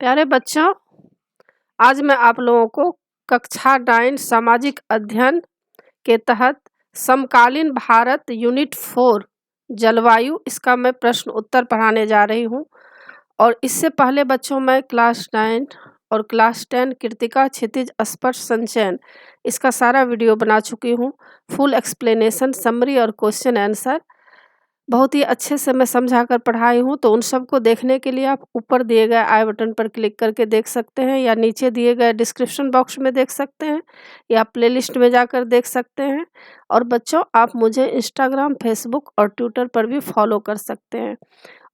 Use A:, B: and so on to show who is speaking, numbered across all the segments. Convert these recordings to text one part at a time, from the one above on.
A: प्यारे बच्चों, आज मैं आप लोगों को कक्षा 9 सामाजिक अध्ययन के तहत समकालीन भारत यूनिट 4 जलवायु इसका मैं प्रश्न उत्तर पढ़ाने जा रही हूँ। और इससे पहले बच्चों मैं क्लास 9 और क्लास 10 कृतिका क्षितिज स्पर्श संचयन इसका सारा वीडियो बना चुकी हूँ। फुल एक्सप्लेनेशन, समरी और क्वेश्चन आंसर बहुत ही अच्छे से मैं समझा कर पढ़ाई हूँ। तो उन सबको देखने के लिए आप ऊपर दिए गए आई बटन पर क्लिक करके देख सकते हैं, या नीचे दिए गए डिस्क्रिप्शन बॉक्स में देख सकते हैं, या प्लेलिस्ट में जाकर देख सकते हैं। और बच्चों, आप मुझे इंस्टाग्राम, फेसबुक और ट्विटर पर भी फॉलो कर सकते हैं।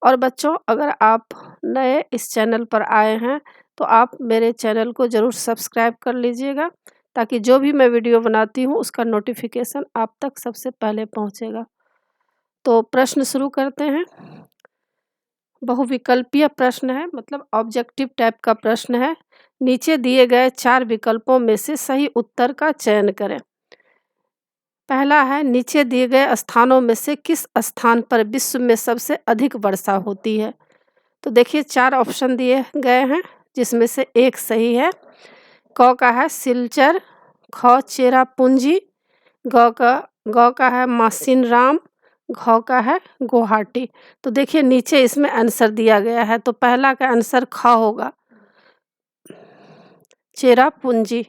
A: और बच्चों, अगर आप नए इस चैनल पर आए हैं तो आप मेरे चैनल को ज़रूर सब्सक्राइब कर लीजिएगा, ताकि जो भी मैं वीडियो बनाती हूँ उसका नोटिफिकेशन आप तक सबसे पहले पहुँचेगा। तो प्रश्न शुरू करते हैं। बहुविकल्पीय प्रश्न है, मतलब ऑब्जेक्टिव टाइप का प्रश्न है। नीचे दिए गए 4 विकल्पों में से सही उत्तर का चयन करें। पहला है, नीचे दिए गए स्थानों में से किस स्थान पर विश्व में सबसे अधिक वर्षा होती है। तो देखिए 4 ऑप्शन दिए गए हैं, जिसमें से एक सही है। क का है सिलचर, ख चेरापूंजी, ग का है मासिनराम, घ का है गुवाहाटी। तो देखिए नीचे इसमें आंसर दिया गया है, तो पहला का आंसर ख होगा, चेरापूंजी।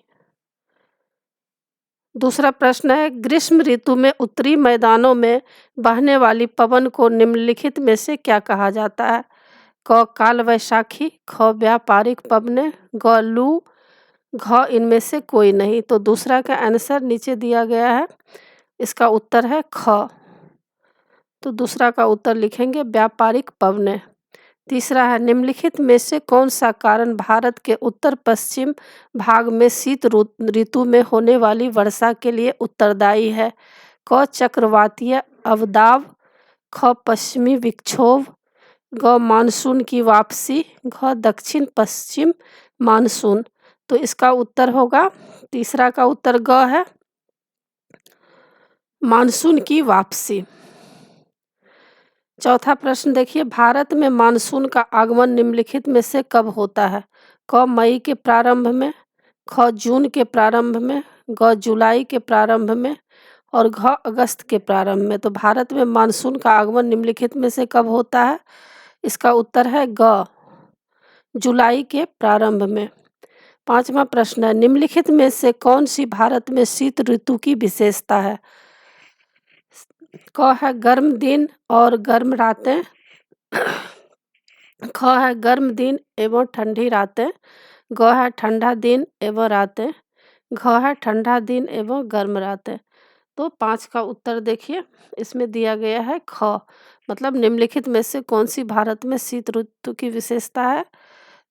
A: दूसरा प्रश्न है, ग्रीष्म ऋतु में उत्तरी मैदानों में बहने वाली पवन को निम्नलिखित में से क्या कहा जाता है। क काल वैशाखी, ख व्यापारिक पवनें, ग लू, घ इनमें से कोई नहीं। तो दूसरा का आंसर नीचे दिया गया है, इसका उत्तर है ख। तो दूसरा का उत्तर लिखेंगे व्यापारिक पवनें। तीसरा है, निम्नलिखित में से कौन सा कारण भारत के उत्तर पश्चिम भाग में शीत ऋतु में होने वाली वर्षा के लिए उत्तरदायी है। क चक्रवातीय अवदाब, ख पश्चिमी विक्षोभ, ग मानसून की वापसी, घ दक्षिण पश्चिम मानसून। तो इसका उत्तर होगा, तीसरा का उत्तर ग है, मानसून की वापसी। चौथा प्रश्न देखिए, भारत में मानसून का आगमन निम्नलिखित में से कब होता है। क मई के प्रारंभ में, ख जून के प्रारंभ में, ग जुलाई के प्रारंभ में, और घ अगस्त के प्रारंभ में। तो भारत में मानसून का आगमन निम्नलिखित में से कब होता है, इसका उत्तर है ग, जुलाई के प्रारंभ में। पांचवा प्रश्न है, निम्नलिखित में से कौन सी भारत में शीत ऋतु की विशेषता है। क है गर्म दिन और गर्म रातें, ख है गर्म दिन एवं ठंडी रातें, ग है ठंडा दिन एवं रातें, घ है ठंडा दिन एवं गर्म रातें। तो 5 का उत्तर देखिए, इसमें दिया गया है ख, मतलब निम्नलिखित में से कौन सी भारत में शीत ऋतु की विशेषता है।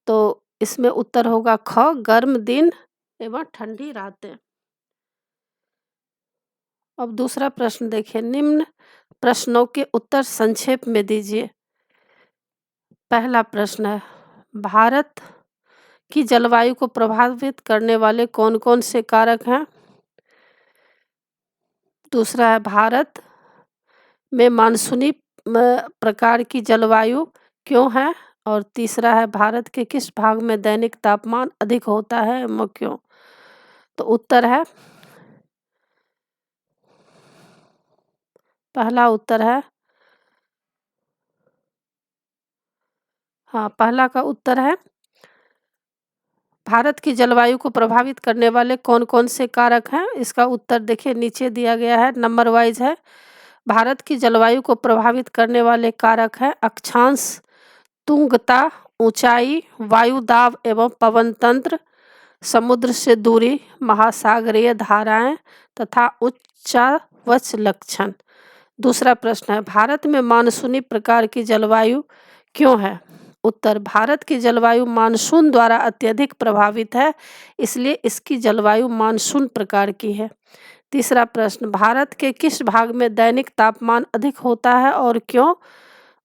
A: तो इसमें उत्तर होगा ख, गर्म दिन एवं ठंडी रातें। अब दूसरा प्रश्न देखिए, निम्न प्रश्नों के उत्तर संक्षेप में दीजिए। पहला प्रश्न है, भारत की जलवायु को प्रभावित करने वाले कौन कौन से कारक हैं। दूसरा है, भारत में मानसूनी प्रकार की जलवायु क्यों है। और तीसरा है, भारत के किस भाग में दैनिक तापमान अधिक होता है एवं क्यों। तो उत्तर है, पहला उत्तर है, हाँ पहला का उत्तर है, भारत की जलवायु को प्रभावित करने वाले कौन कौन से कारक हैं। इसका उत्तर देखिए नीचे दिया गया है, नंबर वाइज है। भारत की जलवायु को प्रभावित करने वाले कारक हैं अक्षांश, तुंगता, ऊंचाई, वायु दाब एवं पवन तंत्र, समुद्र से दूरी, महासागरीय धाराएं तथा उच्चावच लक्षण। दूसरा प्रश्न है, भारत में मानसूनी प्रकार की जलवायु क्यों है। उत्तर, भारत की जलवायु मानसून द्वारा अत्यधिक प्रभावित है, इसलिए इसकी जलवायु मानसून प्रकार की है। तीसरा प्रश्न, भारत के किस भाग में दैनिक तापमान अधिक होता है और क्यों।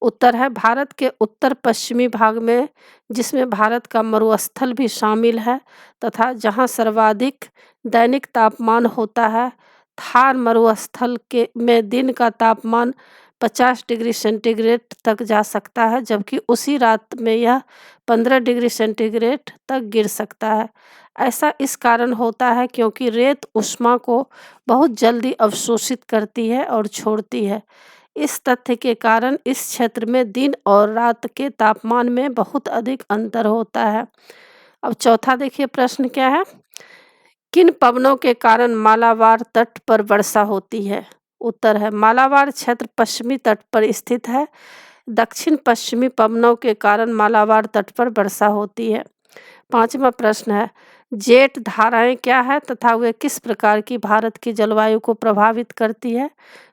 A: उत्तर है, भारत के उत्तर पश्चिमी भाग में, जिसमें भारत का मरुस्थल भी शामिल है तथा जहां सर्वाधिक दैनिक तापमान होता है। थार मरुस्थल के में दिन का तापमान 50 डिग्री सेंटीग्रेड तक जा सकता है, जबकि उसी रात में यह 15 डिग्री सेंटीग्रेड तक गिर सकता है। ऐसा इस कारण होता है क्योंकि रेत ऊष्मा को बहुत जल्दी अवशोषित करती है और छोड़ती है। इस तथ्य के कारण इस क्षेत्र में दिन और रात के तापमान में बहुत अधिक अंतर होता है। अब चौथा देखिए प्रश्न क्या है, किन पवनों के कारण मालाबार तट पर वर्षा होती है? उत्तर है, मालाबार क्षेत्र पश्चिमी तट पर स्थित है। दक्षिण पश्चिमी पवनों के कारण मालाबार तट पर वर्षा होती है। पांचवा प्रश्न है, जेट धाराएं क्या है तथा वे किस प्रकार की भारत की जलवायु को प्रभावित करती है?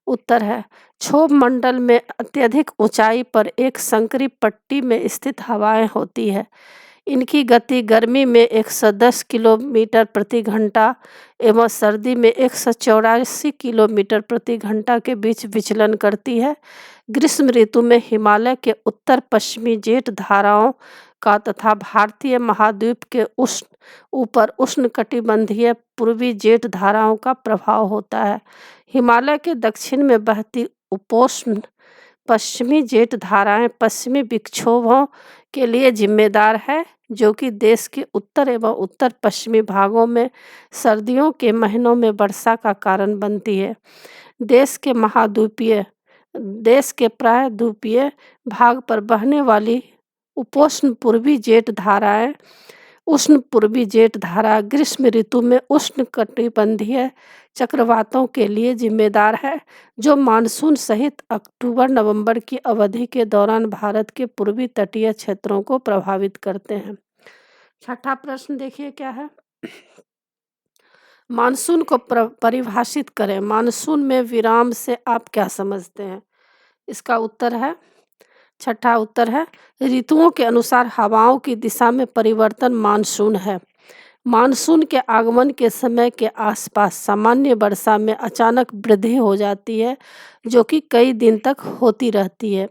A: उत्तर है, क्षोभ मंडल में अत्यधिक ऊंचाई पर एक संकरी पट्टी में स्थित हवाएं होती है। इनकी गति गर्मी में 110 किलोमीटर प्रति घंटा एवं सर्दी में 184 किलोमीटर प्रति घंटा के बीच विचलन करती है। ग्रीष्म ऋतु में हिमालय के उत्तर पश्चिमी जेट धाराओं का तथा भारतीय महाद्वीप के ऊपर उष्णकटिबंधीय पूर्वी जेट धाराओं का प्रभाव होता है। हिमालय के दक्षिण में बहती उपोष्ण पश्चिमी जेट धाराएं पश्चिमी विक्षोभों के लिए जिम्मेदार है, जो कि देश के उत्तर एवं उत्तर पश्चिमी भागों में सर्दियों के महीनों में वर्षा का कारण बनती है। देश के प्राय द्वीपीय भाग पर बहने वाली उपोष्ण पूर्वी जेट धाराएं उष्ण पूर्वी जेट धारा ग्रीष्म ऋतु में उष्णकटिबंधीय चक्रवातों के लिए जिम्मेदार है, जो मानसून सहित अक्टूबर-नवंबर की अवधि के दौरान भारत के पूर्वी तटीय क्षेत्रों को प्रभावित करते हैं। छठा प्रश्न देखिए क्या है, मानसून को परिभाषित करें। मानसून में विराम से आप क्या समझते हैं? इसका उत्तर है, छठा उत्तर है, ऋतुओं के अनुसार हवाओं की दिशा में परिवर्तन मानसून है। मानसून के आगमन के समय के आसपास सामान्य वर्षा में अचानक वृद्धि हो जाती है, जो कि कई दिन तक होती रहती है।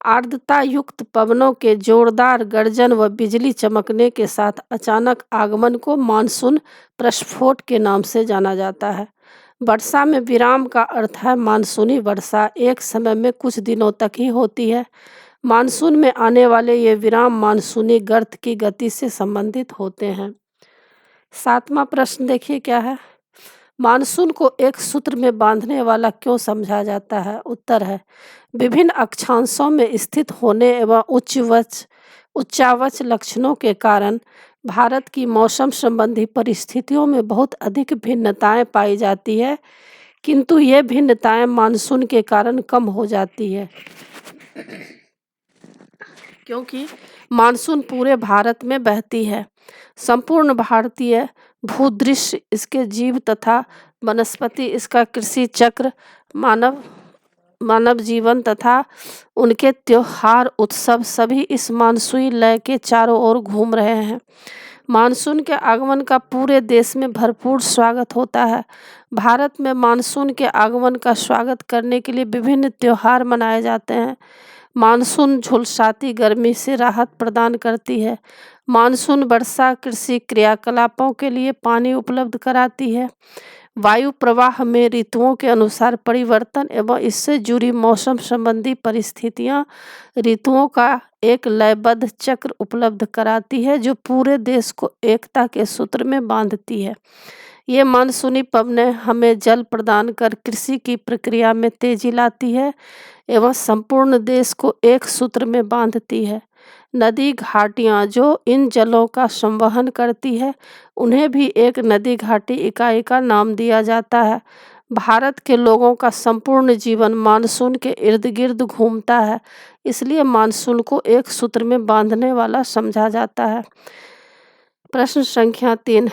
A: आर्द्रता युक्त पवनों के जोरदार गर्जन व बिजली चमकने के साथ अचानक आगमन को मानसून प्रस्फोट के नाम से जाना जाता है। वर्षा में विराम का अर्थ है मानसूनी वर्षा एक समय में कुछ दिनों तक ही होती है। मानसून में आने वाले ये विराम मानसूनी गर्त की गति से संबंधित होते हैं। सातवां प्रश्न देखिए क्या है, मानसून को एक सूत्र में बांधने वाला क्यों समझा जाता है? उत्तर है, विभिन्न अक्षांशों में स्थित होने एवं उच्चावच लक्षणों के कारण भारत की मौसम संबंधी परिस्थितियों में बहुत अधिक भिन्नताएं पाई जाती है, किंतु ये भिन्नताएं मानसून के कारण कम हो जाती है, क्योंकि मानसून पूरे भारत में बहती है। संपूर्ण भारतीय भूदृश्य, इसके जीव तथा वनस्पति, इसका कृषि चक्र, मानव जीवन तथा उनके त्योहार उत्सव सभी इस मानसूनी लय के चारों ओर घूम रहे हैं। मानसून के आगमन का पूरे देश में भरपूर स्वागत होता है। भारत में मानसून के आगमन का स्वागत करने के लिए विभिन्न त्योहार मनाए जाते हैं। मानसून झुलसाती गर्मी से राहत प्रदान करती है। मानसून वर्षा कृषि क्रियाकलापों के लिए पानी उपलब्ध कराती है। वायु प्रवाह में ऋतुओं के अनुसार परिवर्तन एवं इससे जुड़ी मौसम संबंधी परिस्थितियां ऋतुओं का एक लयबद्ध चक्र उपलब्ध कराती है, जो पूरे देश को एकता के सूत्र में बांधती है। ये मानसूनी पवनें हमें जल प्रदान कर कृषि की प्रक्रिया में तेजी लाती है एवं संपूर्ण देश को एक सूत्र में बांधती है। नदी घाटियाँ जो इन जलों का संवहन करती है, उन्हें भी एक नदी घाटी इकाई का नाम दिया जाता है। भारत के लोगों का संपूर्ण जीवन मानसून के इर्द गिर्द घूमता है, इसलिए मानसून को एक सूत्र में बांधने वाला समझा जाता है। प्रश्न संख्या 3,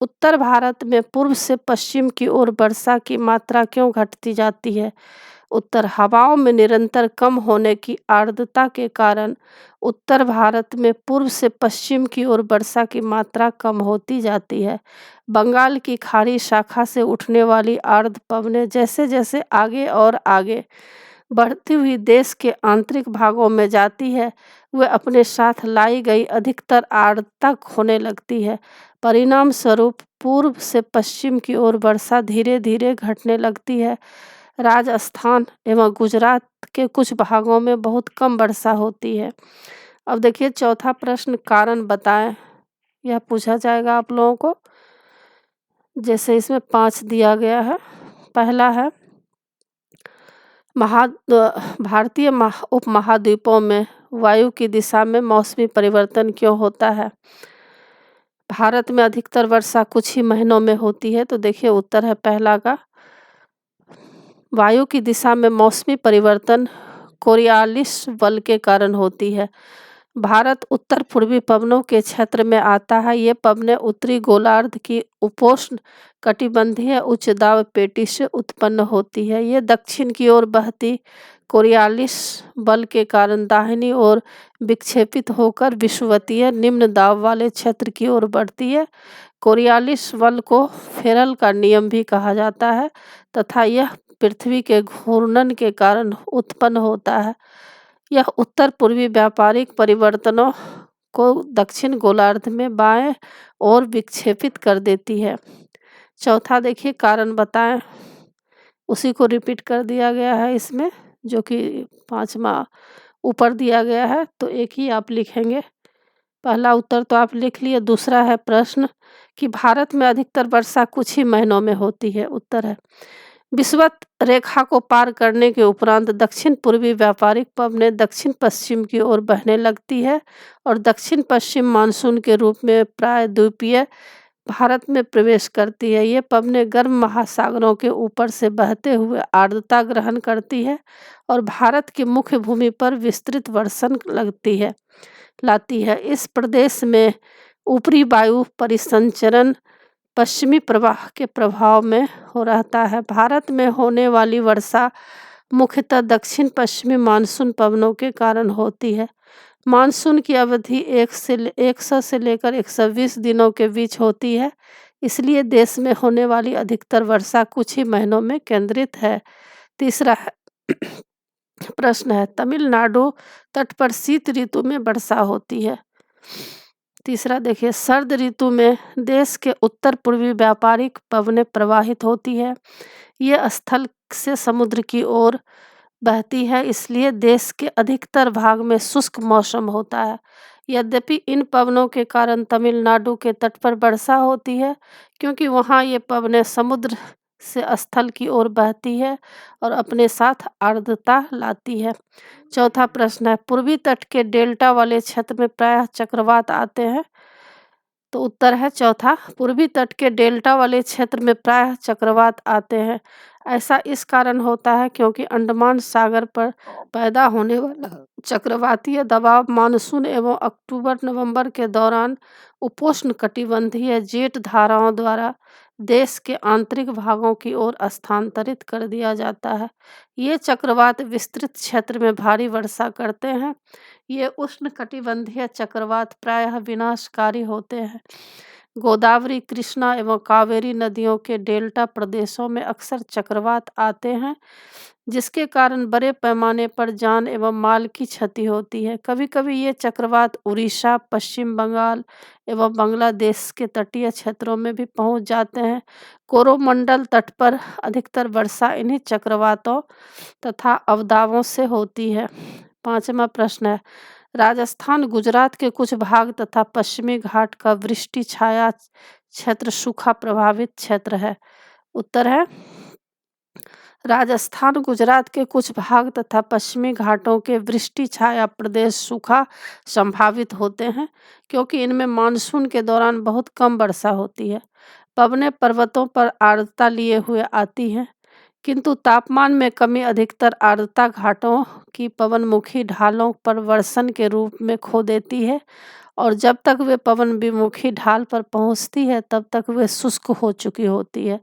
A: उत्तर भारत में पूर्व से पश्चिम की ओर वर्षा की मात्रा क्यों घटती जाती है? उत्तर, हवाओं में निरंतर कम होने की आर्द्रता के कारण उत्तर भारत में पूर्व से पश्चिम की ओर वर्षा की मात्रा कम होती जाती है। बंगाल की खाड़ी शाखा से उठने वाली आर्द्र पवनें जैसे जैसे आगे और आगे बढ़ती हुई देश के आंतरिक भागों में जाती है, वे अपने साथ लाई गई अधिकतर आर्द्रता खोने लगती है। परिणाम स्वरूप पूर्व से पश्चिम की ओर वर्षा धीरे धीरे घटने लगती है। राजस्थान एवं गुजरात के कुछ भागों में बहुत कम वर्षा होती है। अब देखिए चौथा प्रश्न, कारण बताएं। यह पूछा जाएगा आप लोगों को। जैसे इसमें 5 दिया गया है। पहला है भारतीय उपमहाद्वीपों में वायु की दिशा में मौसमी परिवर्तन क्यों होता है? भारत में अधिकतर वर्षा कुछ ही महीनों में होती है। तो देखिए उत्तर है पहला का, वायु की दिशा में मौसमी परिवर्तन कोरियालिस बल के कारण होती है। भारत उत्तर पूर्वी पवनों के क्षेत्र में आता है। ये पवनें उत्तरी गोलार्ध की उपोष्ण कटिबंधीय उच्च दाब पेटी से उत्पन्न होती है। ये दक्षिण की ओर बहती कोरियालिस बल के कारण दाहिनी ओर विक्षेपित होकर विषुवतीय निम्न दाब वाले क्षेत्र की ओर बढ़ती है। कोरियालिस बल को फेरल का नियम भी कहा जाता है तथा यह पृथ्वी के घूर्णन के कारण उत्पन्न होता है। यह उत्तर पूर्वी व्यापारिक परिवर्तनों को दक्षिण गोलार्ध में बाएं ओर विक्षेपित कर देती है। चौथा देखिए, कारण बताएं। उसी को रिपीट कर दिया गया है इसमें, जो कि 5वां ऊपर दिया गया है। तो एक ही आप लिखेंगे। पहला उत्तर तो आप लिख लिए। दूसरा है प्रश्न कि भारत में अधिकतर वर्षा कुछ ही महीनों में होती है। उत्तर है विषुवत रेखा को पार करने के उपरांत दक्षिण पूर्वी व्यापारिक पवनें दक्षिण पश्चिम की ओर बहने लगती है और दक्षिण पश्चिम मानसून के रूप में प्रायद्वीपीय भारत में प्रवेश करती है। ये पवनें गर्म महासागरों के ऊपर से बहते हुए आर्द्रता ग्रहण करती है और भारत की मुख्य भूमि पर विस्तृत वर्षण लाती है। इस प्रदेश में ऊपरी वायु परिसंचरण पश्चिमी प्रवाह के प्रभाव में हो रहता है। भारत में होने वाली वर्षा मुख्यतः दक्षिण पश्चिमी मानसून पवनों के कारण होती है। मानसून की अवधि 100 से लेकर 120 दिनों के बीच होती है। इसलिए देश में होने वाली अधिकतर वर्षा कुछ ही महीनों में केंद्रित है। तीसरा प्रश्न है तमिलनाडु तट पर शीत ऋतु में वर्षा होती है। तीसरा देखिए, सर्द ऋतु में देश के उत्तर पूर्वी व्यापारिक पवनें प्रवाहित होती है। ये स्थल से समुद्र की ओर बहती है, इसलिए देश के अधिकतर भाग में शुष्क मौसम होता है। यद्यपि इन पवनों के कारण तमिलनाडु के तट पर वर्षा होती है, क्योंकि वहाँ ये पवनें समुद्र से स्थल की ओर बहती है और अपने साथ आर्द्रता लाती है। चौथा प्रश्न है पूर्वी तट के डेल्टा वाले क्षेत्र में प्रायः चक्रवात आते हैं। तो उत्तर है चौथा, पूर्वी तट के डेल्टा वाले क्षेत्र में प्रायः चक्रवात आते हैं। ऐसा इस कारण होता है क्योंकि अंडमान सागर पर पैदा होने वाला चक्रवातीय दबाव मानसून एवं अक्टूबर-नवंबर के दौरान उपोष्ण कटिबंधीय जेट धाराओं द्वारा देश के आंतरिक भागों की ओर स्थानांतरित कर दिया जाता है। ये चक्रवात विस्तृत क्षेत्र में भारी वर्षा करते हैं। ये उष्णकटिबंधीय चक्रवात प्रायः विनाशकारी होते हैं। गोदावरी, कृष्णा एवं कावेरी नदियों के डेल्टा प्रदेशों में अक्सर चक्रवात आते हैं, जिसके कारण बड़े पैमाने पर जान एवं माल की क्षति होती है। कभी कभी ये चक्रवात उड़ीसा, पश्चिम बंगाल एवं बांग्लादेश के तटीय क्षेत्रों में भी पहुंच जाते हैं। कोरोमंडल तट पर अधिकतर वर्षा इन्हीं चक्रवातों तथा अवदाबों से होती है। 5वां प्रश्न है राजस्थान, गुजरात के कुछ भाग तथा पश्चिमी घाट का वृष्टि छाया क्षेत्र सूखा प्रभावित क्षेत्र है। उत्तर है राजस्थान, गुजरात के कुछ भाग तथा पश्चिमी घाटों के वृष्टि छाया प्रदेश सूखा संभावित होते हैं, क्योंकि इनमें मानसून के दौरान बहुत कम वर्षा होती है। पवनें पर्वतों पर आर्द्रता लिए हुए आती हैं, किंतु तापमान में कमी अधिकतर आर्द्रता घाटों की पवनमुखी ढालों पर वर्षण के रूप में खो देती है और जब तक वे पवन विमुखी ढाल पर पहुंचती है तब तक वे शुष्क हो चुकी होती है।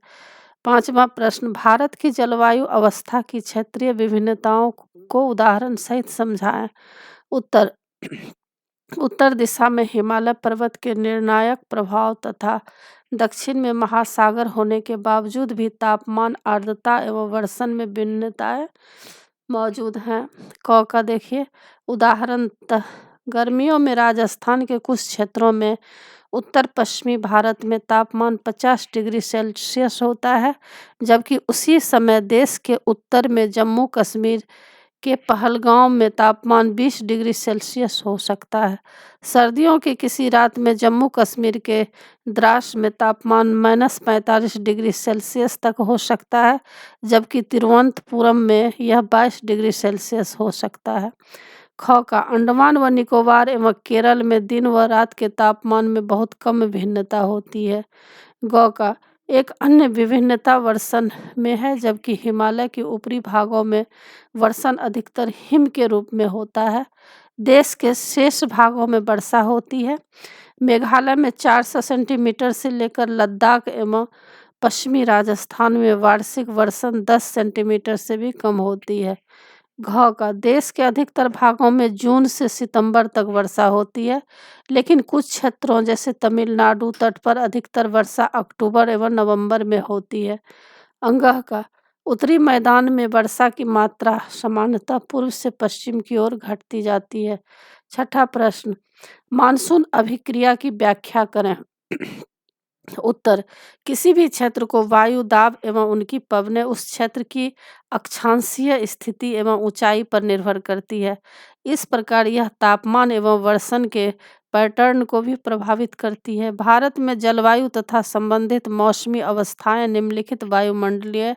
A: 5वां प्रश्न, भारत की जलवायु अवस्था की क्षेत्रीय विभिन्नताओं को उदाहरण सहित समझाएं। उत्तर उत्तर दिशा में हिमालय पर्वत के निर्णायक प्रभाव तथा दक्षिण में महासागर होने के बावजूद भी तापमान, आर्द्रता एवं वर्षण में भिन्नताएं मौजूद हैं। क का देखिए उदाहरण गर्मियों में राजस्थान के कुछ क्षेत्रों में उत्तर पश्चिमी भारत में तापमान 50 डिग्री सेल्सियस होता है, जबकि उसी समय देश के उत्तर में जम्मू कश्मीर के पहलगांव में तापमान 20 डिग्री सेल्सियस हो सकता है। सर्दियों की किसी रात में जम्मू कश्मीर के द्रास में तापमान -45 डिग्री सेल्सियस तक हो सकता है, जबकि तिरुवनंतपुरम में यह 22 डिग्री सेल्सियस हो सकता है। ख का अंडमान व निकोबार एवं केरल में दिन व रात के तापमान में बहुत कम भिन्नता होती है। ग का एक अन्य विभिन्नता वर्षण में है, जबकि हिमालय के ऊपरी भागों में वर्षण अधिकतर हिम के रूप में होता है। देश के शेष भागों में वर्षा होती है। मेघालय में 400 सेंटीमीटर से लेकर लद्दाख एवं पश्चिमी राजस्थान में वार्षिक वर्षण 10 सेंटीमीटर से भी कम होती है। घ का देश के अधिकतर भागों में जून से सितंबर तक वर्षा होती है, लेकिन कुछ क्षेत्रों जैसे तमिलनाडु तट पर अधिकतर वर्षा अक्टूबर एवं नवंबर में होती है। अंगह का उत्तरी मैदान में वर्षा की मात्रा सामान्यतः पूर्व से पश्चिम की ओर घटती जाती है। छठा प्रश्न, मानसून अभिक्रिया की व्याख्या करें। उत्तर, किसी भी क्षेत्र को वायु दाब एवं उनकी पवनें उस क्षेत्र की अक्षांशीय स्थिति एवं ऊंचाई पर निर्भर करती है। इस प्रकार यह तापमान एवं वर्षण के पैटर्न को भी प्रभावित करती है। भारत में जलवायु तथा संबंधित मौसमी अवस्थाएं निम्नलिखित वायुमंडलीय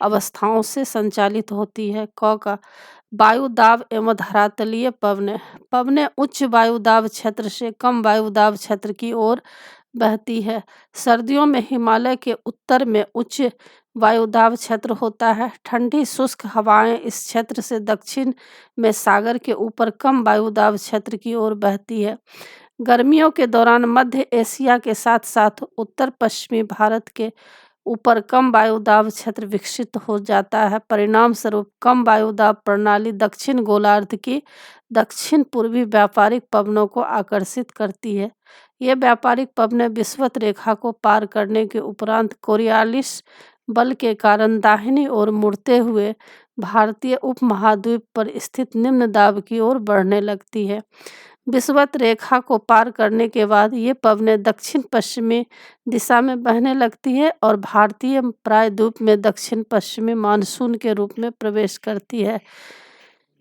A: अवस्थाओं से संचालित होती है। क का वायु दाब एवं धरातलीय पवनें। पवनें उच्च वायु दाब क्षेत्र से कम वायु दाब क्षेत्र की ओर बहती है। सर्दियों में हिमालय के उत्तर में उच्च वायुदाब क्षेत्र होता है। ठंडी शुष्क हवाएं इस क्षेत्र से दक्षिण में सागर के ऊपर कम वायुदाब क्षेत्र की ओर बहती है। गर्मियों के दौरान मध्य एशिया के साथ साथ उत्तर पश्चिमी भारत के ऊपर कम वायुदाब क्षेत्र विकसित हो जाता है। परिणाम स्वरूप कम वायुदाब प्रणाली दक्षिण गोलार्ध की दक्षिण पूर्वी व्यापारिक पवनों को आकर्षित करती है। ये व्यापारिक पवनें विषुवत रेखा को पार करने के उपरांत कोरियालिस बल के कारण दाहिनी ओर मुड़ते हुए भारतीय उपमहाद्वीप पर स्थित निम्न दाब की ओर बढ़ने लगती है। विषुवत रेखा को पार करने के बाद ये पवनें दक्षिण पश्चिमी दिशा में बहने लगती है और भारतीय प्रायद्वीप में दक्षिण पश्चिमी मानसून के रूप में प्रवेश करती है।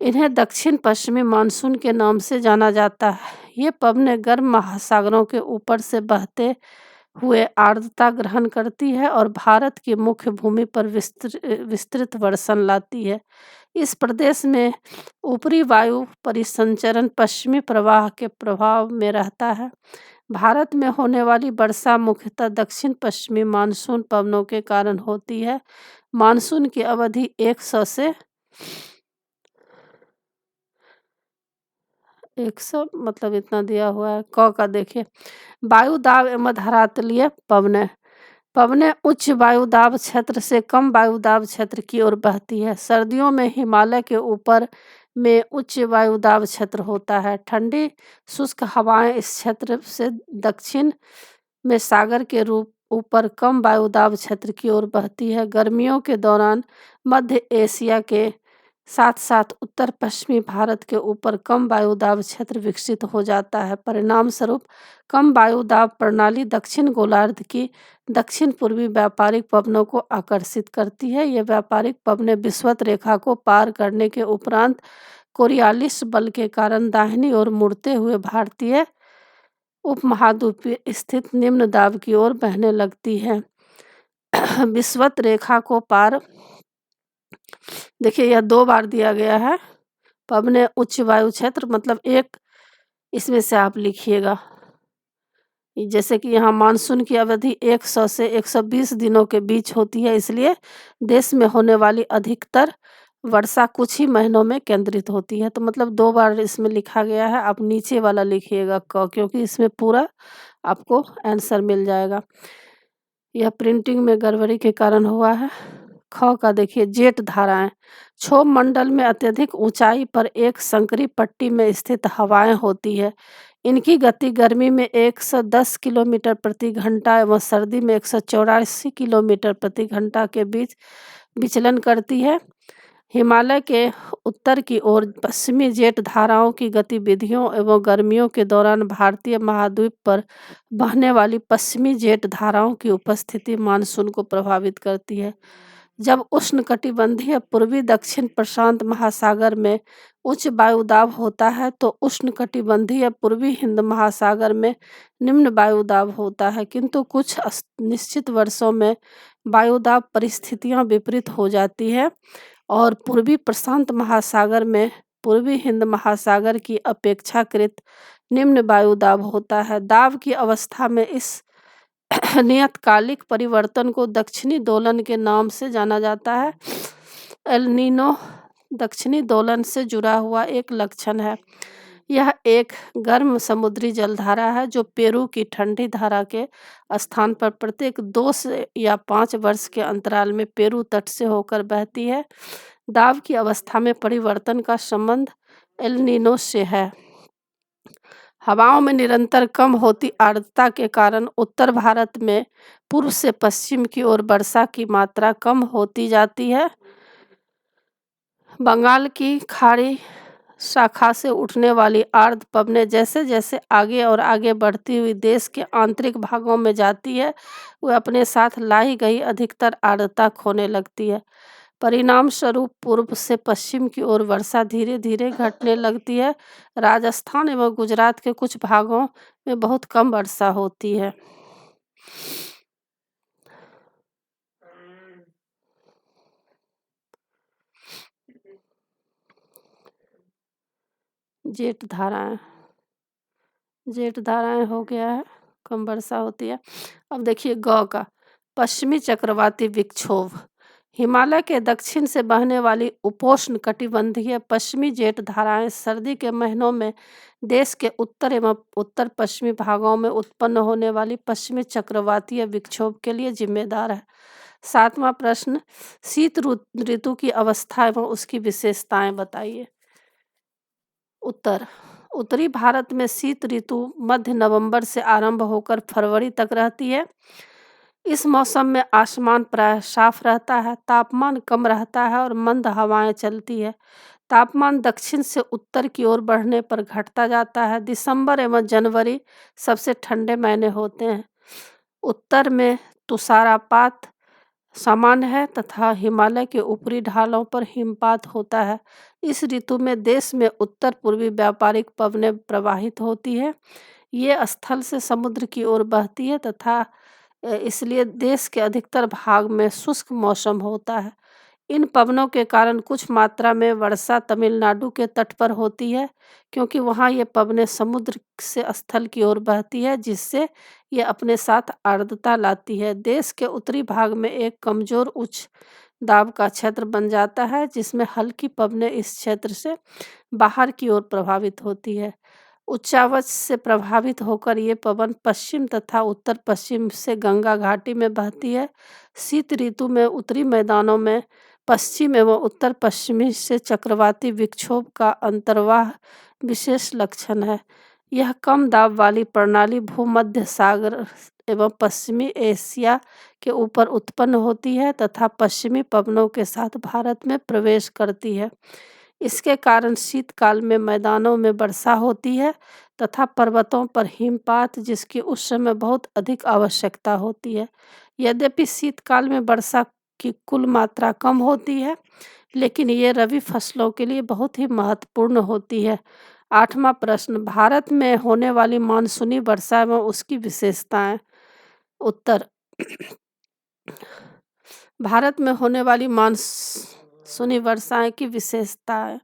A: इन्हें दक्षिण पश्चिमी मानसून के नाम से जाना जाता है। ये पवनें गर्म महासागरों के ऊपर से बहते हुए आर्द्रता ग्रहण करती है और भारत की मुख्य भूमि पर विस्तृत वर्षण लाती है। इस प्रदेश में ऊपरी वायु परिसंचरण पश्चिमी प्रवाह के प्रभाव में रहता है। भारत में होने वाली वर्षा मुख्यतः दक्षिण पश्चिमी मानसून पवनों के कारण होती है। मानसून की अवधि 100 से 100 मतलब इतना दिया हुआ है। क का देखिए, वायु दाब एवं धरातलीय पवनें। पवनें उच्च वायुदाब क्षेत्र से कम वायुदाब क्षेत्र की ओर बहती है। सर्दियों में हिमालय के ऊपर में उच्च वायुदाब क्षेत्र होता है। ठंडी शुष्क हवाएं इस क्षेत्र से दक्षिण में सागर के रूप ऊपर कम वायुदाब क्षेत्र की ओर बहती है। गर्मियों के दौरान मध्य एशिया के साथ साथ उत्तर पश्चिमी भारत के ऊपर कम वायुदाब क्षेत्र विकसित हो जाता है। परिणाम स्वरूप कम वायुदाब प्रणाली दक्षिण गोलार्ध की दक्षिण पूर्वी व्यापारिक पवनों को आकर्षित करती है। ये व्यापारिक पवनें विषुवत रेखा को पार करने के उपरांत कोरियालिस बल के कारण दाहिनी ओर मुड़ते हुए भारतीय उपमहाद्वीप स्थित निम्न दाब की ओर बहने लगती है। विषुवत रेखा को पार, देखिए यह 2 बार दिया गया है। पवनें उच्च वायु क्षेत्र मतलब एक इसमें से आप लिखिएगा। जैसे कि यहाँ मानसून की अवधि 100 से 120 दिनों के बीच होती है, इसलिए देश में होने वाली अधिकतर वर्षा कुछ ही महीनों में केंद्रित होती है। तो मतलब 2 बार इसमें लिखा गया है। आप नीचे वाला लिखिएगा क, क्योंकि इसमें पूरा आपको आंसर मिल जाएगा। यह प्रिंटिंग में गड़बड़ी के कारण हुआ है। ख का देखिए, जेट धाराएं। क्षोभ मंडल में अत्यधिक ऊंचाई पर एक संकरी पट्टी में स्थित हवाएं होती है। इनकी गति गर्मी में 110 किलोमीटर प्रति घंटा एवं सर्दी में 184 किलोमीटर प्रति घंटा के बीच विचलन करती है। हिमालय के उत्तर की ओर पश्चिमी जेट धाराओं की गतिविधियों एवं गर्मियों के दौरान भारतीय महाद्वीप पर बहने वाली पश्चिमी जेट धाराओं की उपस्थिति मानसून को प्रभावित करती है। जब उष्णकटिबंधीय पूर्वी दक्षिण प्रशांत महासागर में उच्च वायुदाब होता है तो उष्णकटिबंधीय पूर्वी हिंद महासागर में निम्न वायुदाब होता है, किंतु कुछ निश्चित वर्षों में वायुदाब परिस्थितियां विपरीत हो जाती है और पूर्वी प्रशांत महासागर में पूर्वी हिंद महासागर की अपेक्षाकृत निम्न वायुदाब होता है। दाब की अवस्था में इस नियतकालिक परिवर्तन को दक्षिणी दोलन के नाम से जाना जाता है। एल नीनो दक्षिणी दोलन से जुड़ा हुआ एक लक्षण है। यह एक गर्म समुद्री जलधारा है जो पेरू की ठंडी धारा के स्थान पर प्रत्येक 2 से या 5 वर्ष के अंतराल में पेरू तट से होकर बहती है। दाब की अवस्था में परिवर्तन का संबंध एल नीनो से है। हवाओं में निरंतर कम होती आर्द्रता के कारण उत्तर भारत में पूर्व से पश्चिम की ओर वर्षा की मात्रा कम होती जाती है। बंगाल की खाड़ी शाखा से उठने वाली आर्द्र पवनें जैसे जैसे आगे और आगे बढ़ती हुई देश के आंतरिक भागों में जाती है, वह अपने साथ लाई गई अधिकतर आर्द्रता खोने लगती है। परिणाम स्वरूप पूर्व से पश्चिम की ओर वर्षा धीरे धीरे घटने लगती है। राजस्थान एवं गुजरात के कुछ भागों में बहुत कम वर्षा होती है। जेठ धाराएं हो गया है, कम वर्षा होती है। अब देखिए ग का पश्चिमी चक्रवाती विक्षोभ। हिमालय के दक्षिण से बहने वाली उपोष्ण कटिबंधीय पश्चिमी जेट धाराएं सर्दी के महीनों में देश के उत्तर एवं उत्तर पश्चिमी भागों में उत्पन्न होने वाली पश्चिमी चक्रवातीय विक्षोभ के लिए जिम्मेदार है। 7वां प्रश्न, शीत ऋतु की अवस्था एवं उसकी विशेषताएं बताइए। उत्तर, उत्तरी भारत में शीत ऋतु मध्य नवंबर से आरंभ होकर फरवरी तक रहती है। इस मौसम में आसमान प्रायः साफ रहता है, तापमान कम रहता है और मंद हवाएं चलती है। तापमान दक्षिण से उत्तर की ओर बढ़ने पर घटता जाता है। दिसंबर एवं जनवरी सबसे ठंडे महीने होते हैं। उत्तर में तुषारपात सामान्य है तथा हिमालय के ऊपरी ढालों पर हिमपात होता है। इस ऋतु में देश में उत्तर पूर्वी व्यापारिक पवनें प्रवाहित होती है। ये स्थल से समुद्र की ओर बहती है तथा इसलिए देश के अधिकतर भाग में शुष्क मौसम होता है। इन पवनों के कारण कुछ मात्रा में वर्षा तमिलनाडु के तट पर होती है, क्योंकि वहाँ ये पवनें समुद्र से स्थल की ओर बहती है, जिससे ये अपने साथ आर्द्रता लाती है। देश के उत्तरी भाग में एक कमजोर उच्च दाब का क्षेत्र बन जाता है, जिसमें हल्की पवनें इस क्षेत्र से बाहर की ओर प्रभावित होती है। उच्चावच से प्रभावित होकर ये पवन पश्चिम तथा उत्तर पश्चिम से गंगा घाटी में बहती है। शीत ऋतु में उत्तरी मैदानों में पश्चिम एवं उत्तर पश्चिमी से चक्रवाती विक्षोभ का अंतर्वाह विशेष लक्षण है। यह कम दाब वाली प्रणाली भूमध्य सागर एवं पश्चिमी एशिया के ऊपर उत्पन्न होती है तथा पश्चिमी पवनों के साथ भारत में प्रवेश करती है। इसके कारण शीतकाल में मैदानों में वर्षा होती है तथा पर्वतों पर हिमपात, जिसकी उस समय बहुत अधिक आवश्यकता होती है। यद्यपि शीतकाल में वर्षा की कुल मात्रा कम होती है, लेकिन ये रबी फसलों के लिए बहुत ही महत्वपूर्ण होती है। 8वां प्रश्न, भारत में होने वाली मानसूनी वर्षा एवं उसकी विशेषताएं। उत्तर, भारत में होने वाली मानसूनी वर्षाएं की विशेषताएं।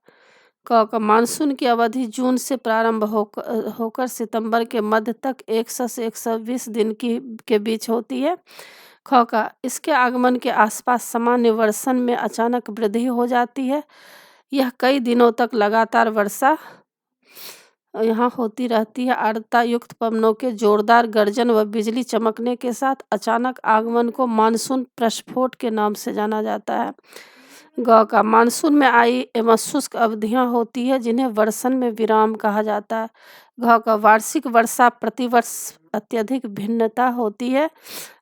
A: क मानसून की अवधि जून से प्रारंभ होकर सितंबर के मध्य तक 100 से 120 दिन के बीच होती है। ख का इसके आगमन के आसपास सामान्य वर्षण में अचानक वृद्धि हो जाती है। यह कई दिनों तक लगातार वर्षा यहाँ होती रहती है। आर्द्रता युक्त पवनों के जोरदार गर्जन व बिजली चमकने के साथ अचानक आगमन को मानसून प्रस्फोट के नाम से जाना जाता है। ग का मानसून में आई एवं शुष्क अवधियाँ होती है, जिन्हें वर्षण में विराम कहा जाता है। घ का वार्षिक वर्षा प्रतिवर्ष अत्यधिक भिन्नता होती है।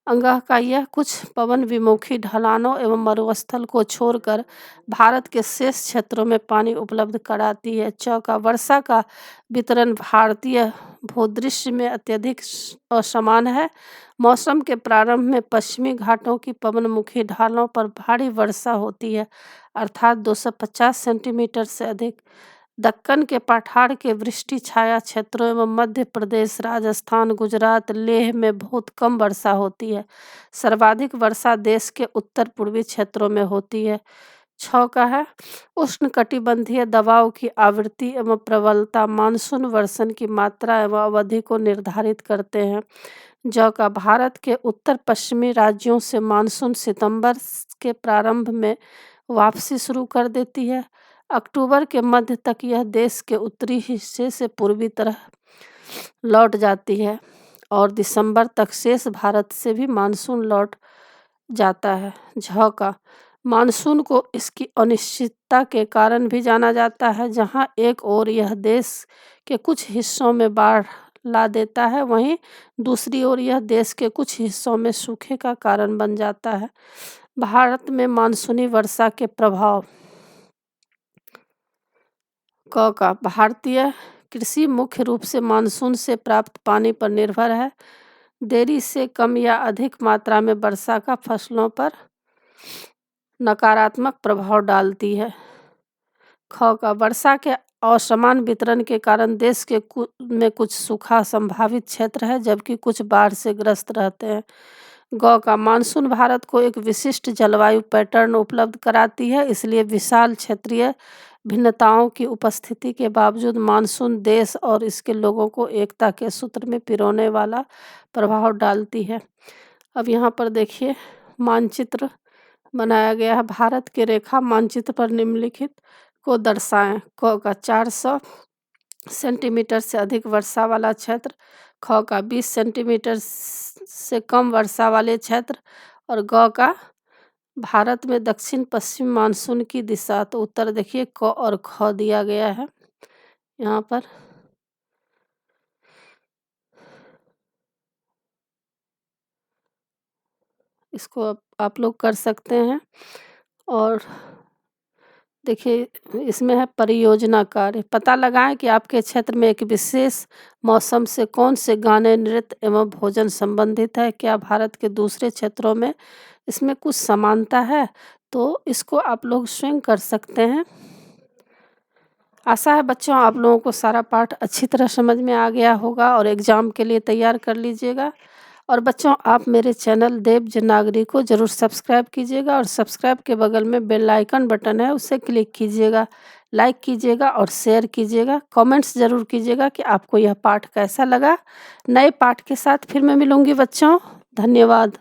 A: अंगह का यह कुछ पवन विमुखी ढलानों एवं मरुस्थल को छोड़कर भारत के शेष क्षेत्रों में पानी उपलब्ध कराती है। च का वर्षा का वितरण भारतीय भूदृश्य में अत्यधिक असमान है। मौसम के प्रारंभ में पश्चिमी घाटों की पवनमुखी ढालों पर भारी वर्षा होती है, अर्थात 250 सेंटीमीटर से अधिक। दक्कन के पठार के वृष्टि छाया क्षेत्रों एवं मध्य प्रदेश, राजस्थान, गुजरात, लेह में बहुत कम वर्षा होती है। सर्वाधिक वर्षा देश के उत्तर पूर्वी क्षेत्रों में होती है। छ का है उष्णकटिबंधीय दबाव की आवृत्ति एवं प्रबलता मानसून वर्षण की मात्रा एवं अवधि को निर्धारित करते हैं। ज का भारत के उत्तर पश्चिमी राज्यों से मानसून सितंबर के प्रारंभ में वापसी शुरू कर देती है। अक्टूबर के मध्य तक यह देश के उत्तरी हिस्से से पूर्वी तरफ लौट जाती है और दिसंबर तक शेष भारत से भी मानसून लौट जाता है। झ का मानसून को इसकी अनिश्चितता के कारण भी जाना जाता है। जहां एक ओर यह देश के कुछ हिस्सों में बाढ़ ला देता है, वहीं दूसरी ओर यह देश के कुछ हिस्सों में सूखे का कारण बन जाता है। भारत में मानसूनी वर्षा के प्रभाव। क का भारतीय कृषि मुख्य रूप से मानसून से प्राप्त पानी पर निर्भर है। देरी से कम या अधिक मात्रा में वर्षा का फसलों पर नकारात्मक प्रभाव डालती है। ख का वर्षा के असमान वितरण के कारण देश के में कुछ सूखा संभावित क्षेत्र है, जबकि कुछ बाढ़ से ग्रस्त रहते हैं। ग का मानसून भारत को एक विशिष्ट जलवायु पैटर्न उपलब्ध कराती है, इसलिए विशाल क्षेत्रीय भिन्नताओं की उपस्थिति के बावजूद मानसून देश और इसके लोगों को एकता के सूत्र में पिरोने वाला प्रभाव डालती है। अब यहाँ पर देखिए मानचित्र बनाया गया है। भारत के रेखा मानचित्र पर निम्नलिखित को दर्शाएं। क का 400 सेंटीमीटर से अधिक वर्षा वाला क्षेत्र, ख का 20 सेंटीमीटर से कम वर्षा वाले क्षेत्र और ग का भारत में दक्षिण पश्चिम मानसून की दिशा। तो उत्तर देखिए क और ख दिया गया है यहाँ पर। इसको आप लोग कर सकते हैं। और देखिए इसमें है परियोजना कार्य। पता लगाएं कि आपके क्षेत्र में एक विशेष मौसम से कौन से गाने, नृत्य एवं भोजन संबंधित है। क्या भारत के दूसरे क्षेत्रों में इसमें कुछ समानता है, तो इसको आप लोग स्वयं कर सकते हैं। आशा है बच्चों आप लोगों को सारा पाठ अच्छी तरह समझ में आ गया होगा और एग्ज़ाम के लिए तैयार कर लीजिएगा। और बच्चों आप मेरे चैनल देवज नागरी को ज़रूर सब्सक्राइब कीजिएगा और सब्सक्राइब के बगल में बेल आइकन बटन है, उसे क्लिक कीजिएगा, लाइक कीजिएगा और शेयर कीजिएगा। कमेंट्स ज़रूर कीजिएगा कि आपको यह पाठ कैसा लगा। नए पाठ के साथ फिर मैं मिलूँगी बच्चों। धन्यवाद।